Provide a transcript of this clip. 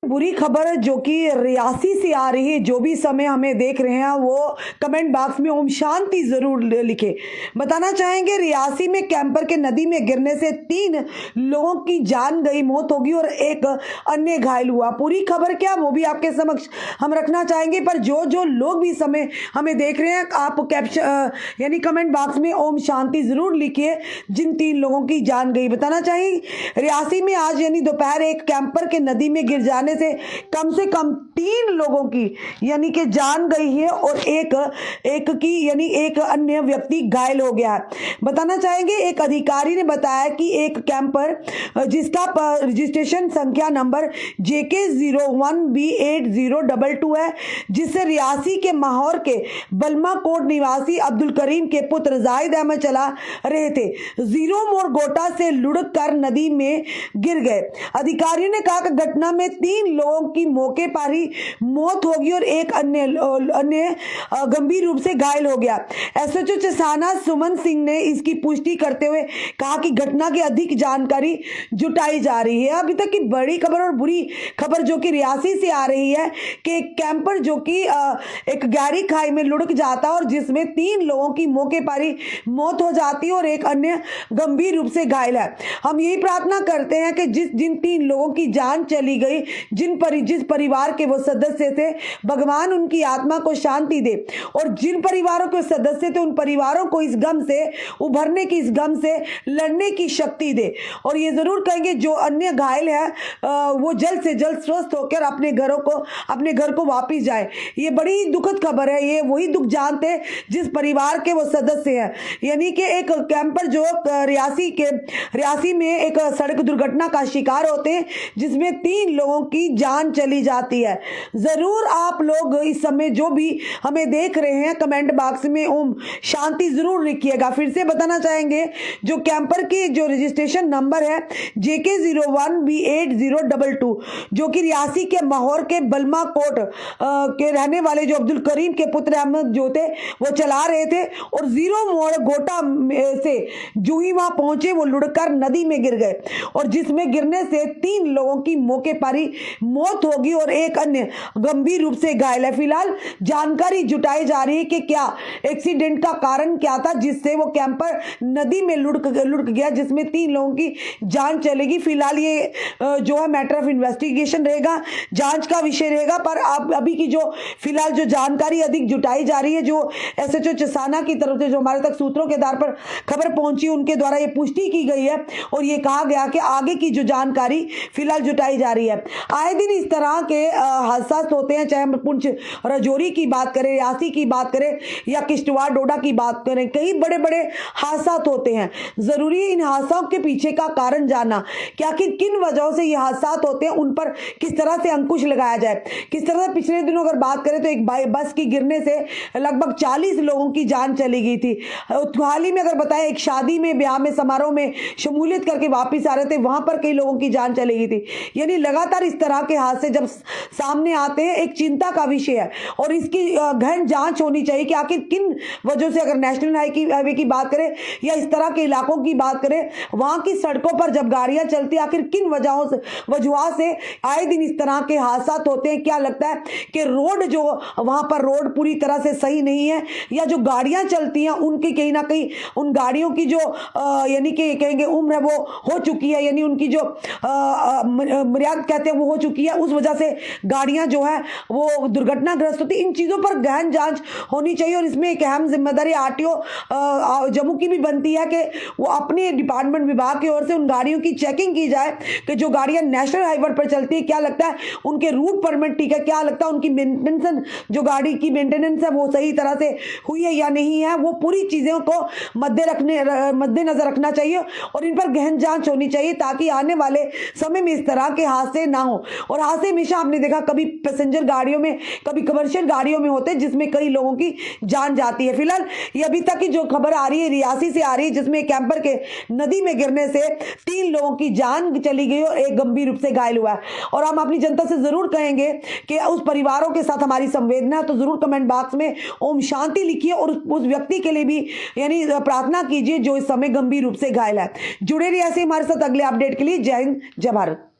बुरी खबर जो कि रियासी से आ रही है, जो भी समय हमें देख रहे हैं वो कमेंट बॉक्स में ओम शांति जरूर लिखे। बताना चाहेंगे रियासी में कैंपर के नदी में गिरने से 3 लोगों की जान गई, मौत होगी और एक अन्य घायल हुआ। पूरी खबर क्या वो भी आपके समक्ष हम रखना चाहेंगे, पर जो जो लोग भी समय हमें देख रहे हैं आप कैप्शन यानी कमेंट बॉक्स में ओम शांति जरूर लिखिए जिन 3 लोगों की जान गई। बताना चाहिए रियासी में आज यानी दोपहर एक कैंपर के नदी में गिर जाने से कम 3 लोगों की यानी कि जान गई है और एक की यानी एक अन्य व्यक्ति घायल हो गया है। बताना चाहेंगे एक अधिकारी ने बताया कि एक कैंपर जिसका रजिस्ट्रेशन संख्या नंबर JK01B8022 है, जिससे रियासी के माहौर के बलमा कोट निवासी अब्दुल करीम के पुत्र जाहिद अहमद चला रहे थे, जीरो मोड़ गोटा से लुढ़क कर नदी में गिर गए। अधिकारी ने कहा कि घटना में 3 लोगों की मौके पर ही मौत होगी और एक अन्य गंभीर रूप से घायल हो गया। एसएचओ चसाना सुमन सिंह ने इसकी पुष्टि करते हुए कहा कि घटना की अधिक जानकारी जुटाई जा रही है। अभी तक की बड़ी खबर और बुरी खबर जो कि रियासी से आ रही है कि एक कैंपर जो कि एक गहरी खाई में लुढ़क जाता है और जिसमें 3 लोगों की मौके पर ही मौत हो जाती है और एक अन्य गंभीर रूप से घायल है। हम यही प्रार्थना करते हैं कि जिन 3 लोगों की जान चली गई, जिस परिवार के वो सदस्य थे, भगवान उनकी आत्मा को शांति दे और जिन परिवारों के सदस्य थे उन परिवारों को इस गम से उभरने की, इस गम से लड़ने की शक्ति दे। और ये जरूर कहेंगे जो अन्य घायल है वो जल्द से जल्द स्वस्थ होकर अपने घर को वापिस जाए। ये बड़ी दुखद खबर है। ये वही दुख जानते जिस परिवार के वो सदस्य हैं, यानी कि एक कैंपर जो रियासी में एक सड़क दुर्घटना का शिकार होते हैं जिसमें 3 लोगों की जान चली जाती है। जरूर आप लोग इस समय जो भी हमें देख रहे हैं कमेंट बॉक्स में ओम शांति जरूर लिखिएगा। फिर से बताना चाहेंगे जो कैंपर की जो रजिस्ट्रेशन नंबर है JK01B8022 जो कि रियासी के माहौर के बलमा कोट के रहने वाले जो अब्दुल करीम के पुत्र अहमद जो थे वो चला रहे थे और जीरो मोड़ गोटा से जो ही वहां पहुंचे वो लुढ़कर नदी में गिर गए और जिसमें गिरने से 3 लोगों की मौके पर ही मौत होगी और एक अन्य गंभीर रूप से घायल है। फिलहाल जानकारी जुटाई जा रही है कि क्या एक्सीडेंट का कारण क्या था जिससे वो कैंपर नदी में लुढ़क गया, जिसमें 3 लोगों की जान चलेगी। फिलहाल ये जो है मैटर ऑफ इन्वेस्टिगेशन रहेगा, जांच का विषय रहेगा, पर आप अभी की जो फिलहाल जो जानकारी अधिक जुटाई जा रही है, जो एसएचओ चसाना की तरफ से जो हमारे तक सूत्रों के आधार पर खबर पहुंची उनके द्वारा ये पुष्टि की गई है और ये कहा गया कि आगे की जो जानकारी फिलहाल जुटाई जा रही है। आए दिन इस तरह के हादसा होते हैं, चाहे हम पुंछ राजौरी की बात करें, रियासी की बात करें या किश्तवाड़ डोडा की बात करें, कई बड़े बड़े हादसा होते हैं। जरूरी है इन हादसों के पीछे का कारण जानना, क्या कि किन वजहों से ये हादसा होते हैं, उन पर किस तरह से अंकुश लगाया जाए। किस तरह से पिछले दिनों अगर बात करें तो एक बस की गिरने से लगभग 40 लोगों की जान चली गई थी। हाल ही में अगर बताएं एक शादी में, ब्याह में, समारोह में शमूलियत करके वापिस आ रहे थे, वहां पर कई लोगों की जान चली गई थी। यानी लगातार इस तरह के हादसे जब सामने आते हैं एक चिंता का विषय है और इसकी गहन जांच होनी चाहिए कि आखिर किन वजहों से, अगर नेशनल हाईवे की बात करें या इस तरह के इलाकों की बात करें, वहां की सड़कों पर जब गाड़ियां चलती आखिर किन वजहों से आए दिन इस तरह के हादसा होते हैं। क्या लगता है कि रोड जो वहां पर रोड पूरी तरह से सही नहीं है या जो गाड़ियां चलती हैं उनकी कहीं ना कहीं उन गाड़ियों की जो यानी कि कहेंगे उम्र है वो हो चुकी है, यानी उनकी जो मर्यादा कहते हैं वो हो चुकी है, उस वजह से गाड़ियां जो है वो दुर्घटनाग्रस्त होती। इन चीजों पर गहन जांच होनी चाहिए और इसमें एक अहम जिम्मेदारी आरटीओ जम्मू की भी बनती है कि वो अपने डिपार्टमेंट विभाग की ओर से उन गाड़ियों की चेकिंग की जाए कि जो गाड़ियां नेशनल हाईवे पर चलती है क्या लगता है उनके रूट परमिट ठीक है, क्या लगता है उनकी मेंटेनेंस, जो गाड़ी की मेंटेनेंस है वो सही तरह से हुई है या नहीं है, वो पूरी चीजों को मद्देनजर रखना चाहिए और इन पर गहन जांच होनी चाहिए ताकि आने वाले समय में इस तरह के हादसे ना हो। और हादसे हमेशा आपने देखा कभी पैसेंजर गाड़ियों में, कभी कमर्शियल गाड़ियों में होते हैं जिसमें कई लोगों की जान जाती है। फिलहाल ये अभी तक की जो खबर आ रही है रियासी से आ रही है जिसमें कैंपर के नदी में गिरने से 3 लोगों की जान चली गई और एक गंभीर रूप से घायल हुआ है। और हम अपनी जनता से जरूर कहेंगे कि उस परिवारों के साथ हमारी संवेदना, तो जरूर कमेंट बॉक्स में ओम शांति लिखिए और उस व्यक्ति के लिए भी यानी प्रार्थना कीजिए जो इस समय गंभीर रूप से घायल है। जुड़े रहिए ऐसे हमारे साथ अगले अपडेट के लिए। जय हिंद, जय भारत।